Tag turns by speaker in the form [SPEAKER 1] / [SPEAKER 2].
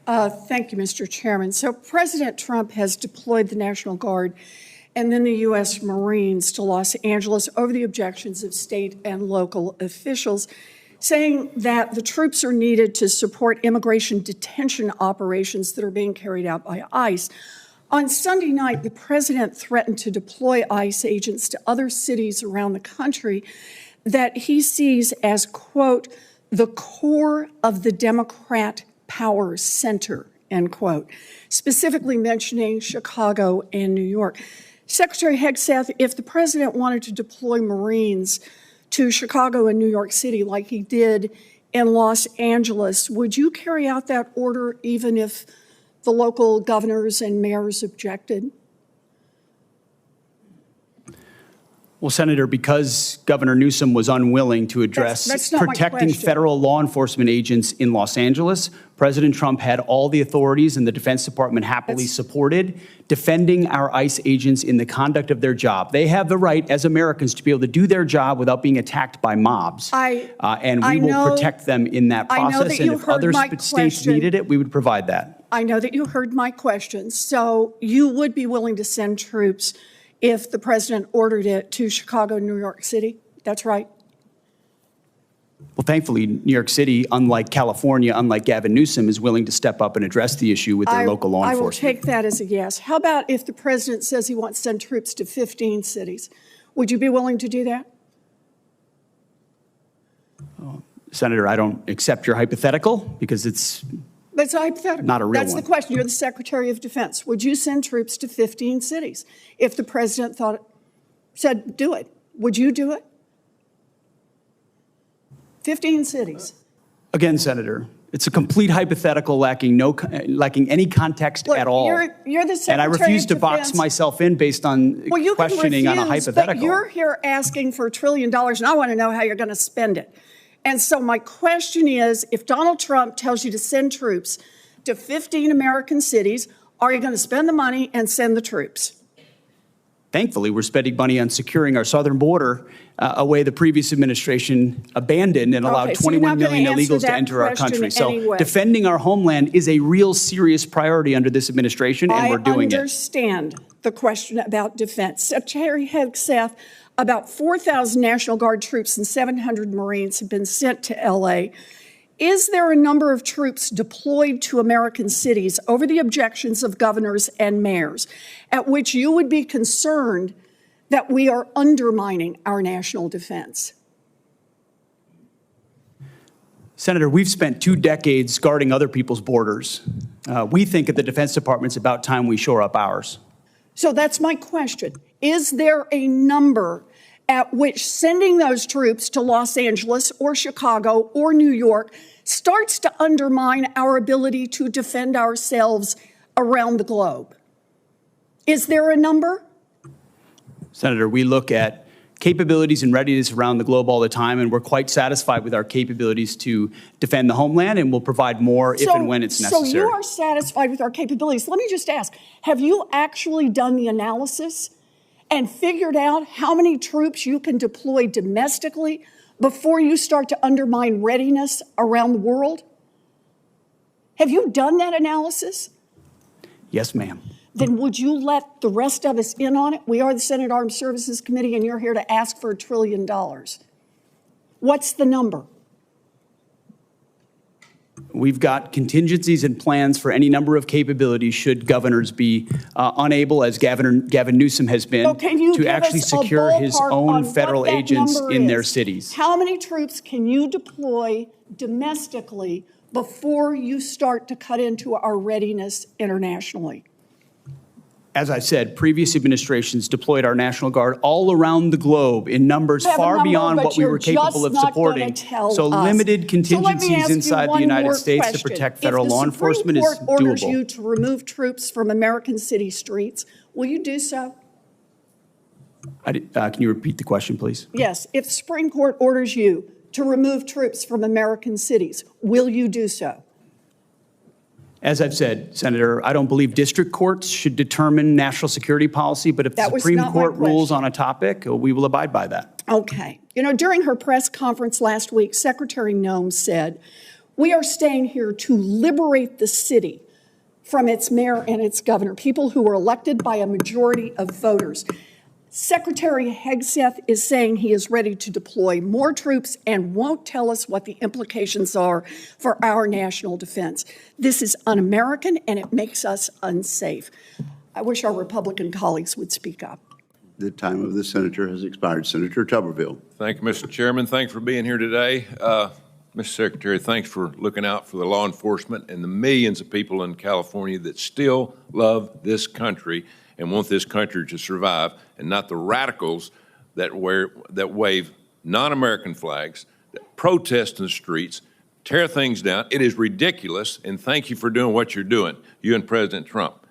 [SPEAKER 1] Thank you, Mr. Chairman. So President Trump has deployed the National Guard and then the U.S. Marines to Los Angeles over the objections of state and local officials, saying that the troops are needed to support immigration detention operations that are being carried out by ICE. On Sunday night, the president threatened to deploy ICE agents to other cities around the country that he sees as, quote, the core of the Democrat power center, end quote, specifically mentioning Chicago and New York. Secretary Hegseth, if the president wanted to deploy Marines to Chicago and New York City like he did in Los Angeles, would you carry out that order even if the local governors and mayors objected?
[SPEAKER 2] Well, Senator, because Governor Newsom was unwilling to address
[SPEAKER 1] that's not
[SPEAKER 2] protecting federal law enforcement agents in Los Angeles, President Trump had all the authorities and the Defense Department happily supported defending our ICE agents in the conduct of their job. They have the right as Americans to be able to do their job without being attacked by mobs. And we will protect them in that process. And if other states needed it, we would provide that.
[SPEAKER 1] I know that you heard my question. So you would be willing to send troops if the president ordered it to Chicago, New York City? That's right.
[SPEAKER 2] Well, thankfully, New York City, unlike California, unlike Gavin Newsom, is willing to step up and address the issue with their local law enforcement.
[SPEAKER 1] I will take that as a yes. How about if the president says he wants to send troops to 15 cities? Would you be willing to do that?
[SPEAKER 2] Senator, I don't accept your hypothetical because it's
[SPEAKER 1] That's a hypothetical.
[SPEAKER 2] Not a real
[SPEAKER 1] That's
[SPEAKER 2] one.
[SPEAKER 1] the question. You're the Secretary of Defense. Would you send troops to 15 cities if the president said do it? Would you do it? 15 cities.
[SPEAKER 2] Again, Senator, it's a complete hypothetical lacking any context at all.
[SPEAKER 1] You're the Secretary
[SPEAKER 2] and I refuse to
[SPEAKER 1] of
[SPEAKER 2] box
[SPEAKER 1] Defense.
[SPEAKER 2] myself in based on questioning on a hypothetical.
[SPEAKER 1] But you're here asking for $1 trillion, and I want to know how you're going to spend it. And so my question is, if Donald Trump tells you to send troops to 15 American cities, are you going to spend the money and send the troops?
[SPEAKER 2] Thankfully, we're spending money on securing our southern border, a way the previous administration abandoned and allowed 21 million illegals to enter our country. So defending our homeland is a real serious priority under this administration, and we're doing it.
[SPEAKER 1] I understand the question about defense. Secretary Hegseth, about 4,000 National Guard troops and 700 Marines have been sent to L.A. Is there a number of troops deployed to American cities over the objections of governors and mayors at which you would be concerned that we are undermining our national defense?
[SPEAKER 2] Senator, we've spent 2 decades guarding other people's borders. We think at the Defense Department it's about time we shore up ours.
[SPEAKER 1] So that's my question. Is there a number at which sending those troops to Los Angeles or Chicago or New York starts to undermine our ability to defend ourselves around the globe? Is there a number?
[SPEAKER 2] Senator, we look at capabilities and readiness around the globe all the time, and we're quite satisfied with our capabilities to defend the homeland, and we'll provide more if and when it's necessary.
[SPEAKER 1] So you are satisfied with our capabilities. Let me just ask, have you actually done the analysis and figured out how many troops you can deploy domestically before you start to undermine readiness around the world? Have you done that analysis?
[SPEAKER 2] Yes, ma'am.
[SPEAKER 1] Then would you let the rest of us in on it? We are the Senate Armed Services Committee, and you're here to ask for $1 trillion. What's the number?
[SPEAKER 2] We've got contingencies and plans for any number of capabilities should governors be unable, as Gavin Newsom has been, to actually secure his own federal agents in their cities.
[SPEAKER 1] How many troops can you deploy domestically before you start to cut into our readiness internationally?
[SPEAKER 2] As I said, previous administrations deployed our National Guard all around the globe in numbers far beyond what we were capable of supporting. So limited contingencies inside the United States to protect federal law enforcement is doable. If the Supreme Court orders you to remove troops from American city streets, will you do so? Can you repeat the question, please?
[SPEAKER 1] Yes. If the Supreme Court orders you to remove troops from American cities, will you do so?
[SPEAKER 2] As I've said, Senator, I don't believe district courts should determine national security policy, but if the Supreme Court rules on a topic, we will abide by that.
[SPEAKER 1] Okay. You know, during her press conference last week, Secretary Noem said, We are staying here to liberate the city from its mayor and its governor, people who were elected by a majority of voters. Secretary Hegseth is saying he is ready to deploy more troops and won't tell us what the implications are for our national defense. This is un-American and it makes us unsafe. I wish our Republican colleagues would speak up.
[SPEAKER 3] The time of the senator has expired. Senator Tuberville.
[SPEAKER 4] Thank you, Mr. Chairman. Thanks for being here today. Mr. Secretary, thanks for looking out for the law enforcement and the millions of people in California that still love this country and want this country to survive, and not the radicals that wave non-American flags, that protest in the streets, tear things down. It is ridiculous, and thank you for doing what you're doing, you and President Trump.